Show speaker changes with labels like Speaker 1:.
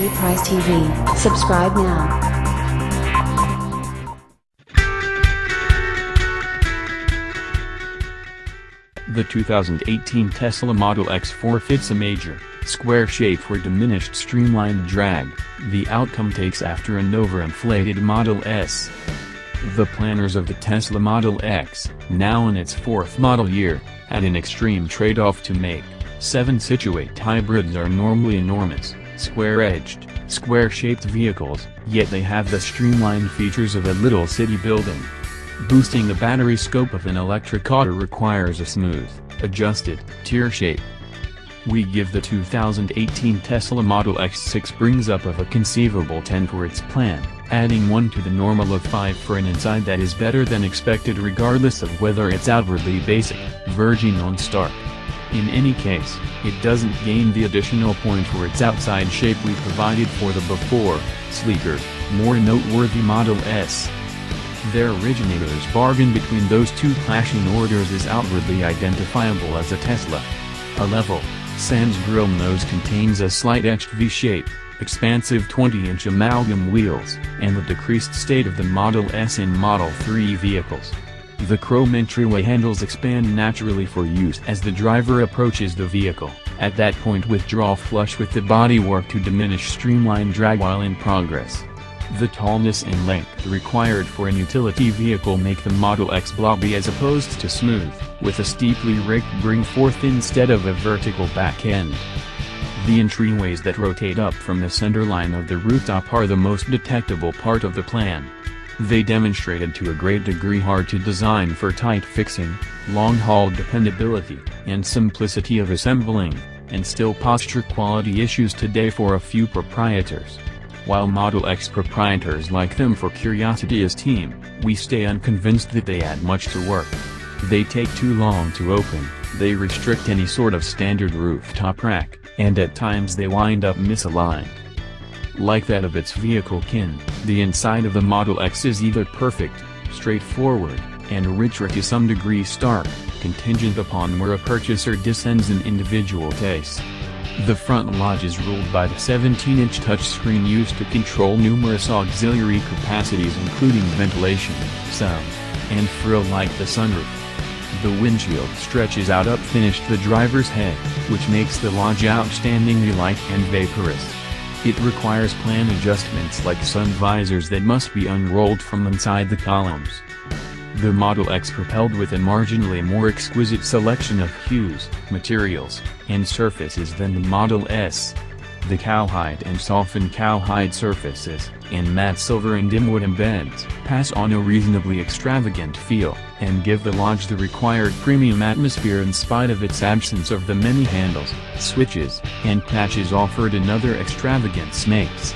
Speaker 1: Price TV. Subscribe now.
Speaker 2: The 2018 Tesla Model X forfeits a major, square shape for diminished streamlined drag. The outcome takes after an overinflated Model S. The planners of the Tesla Model X, now in its fourth model year, had an extreme trade-off to make. 7-Situate hybrids are normally enormous, square-edged, square-shaped vehicles, yet they have the streamlined features of a little city building. Boosting the battery scope of an electric auto requires a smooth, adjusted, tier shape. We give the 2018 Tesla Model X 6 brings up of a conceivable 10 for its plan, adding 1 to the normal of 5 for an inside that is better than expected regardless of whether it's outwardly basic, verging on stark. In any case, it doesn't gain the additional point for its outside shape we provided for the before, sleeker, more noteworthy Model S. Their originator's bargain between those two clashing orders is outwardly identifiable as a Tesla. A level, sans grille nose contains a slight etched V-shape, expansive 20-inch amalgam wheels, and the decreased state of the Model S and Model 3 vehicles. The chrome entryway handles expand naturally for use as the driver approaches the vehicle. At that point withdraw flush with the bodywork to diminish streamline drag while in progress. The tallness and length required for an utility vehicle make the Model X blobby as opposed to smooth, with a steeply raked bring forth instead of a vertical back end. The entryways that rotate up from the center line of the rooftop are the most detectable part of the plan. They demonstrated to a great degree hard to design for tight fixing, long-haul dependability, and simplicity of assembling, and still posture quality issues today for a few proprietors. While Model X proprietors like them for curiosity esteem, we stay unconvinced that they add much to work. They take too long to open, they restrict any sort of standard rooftop rack, and at times they wind up misaligned. Like that of its vehicle kin, the inside of the Model X is either perfect, straightforward, and rich or to some degree stark, contingent upon where a purchaser descends in individual taste. The front lodge is ruled by the 17-inch touchscreen used to control numerous auxiliary capacities including ventilation, sound, and frill like the sunroof. The windshield stretches out up finished the driver's head, which makes the lodge outstandingly light and vaporous. It requires plan adjustments like sun visors that must be unrolled from inside the columns. The Model X propelled with a marginally more exquisite selection of hues, materials, and surfaces than the Model S. The cowhide and softened cowhide surfaces, in matte silver and dim wood embeds, pass on a reasonably extravagant feel, and give the Lodge the required premium atmosphere in spite of its absence of the many handles, switches, and patches offered in other extravagant makes.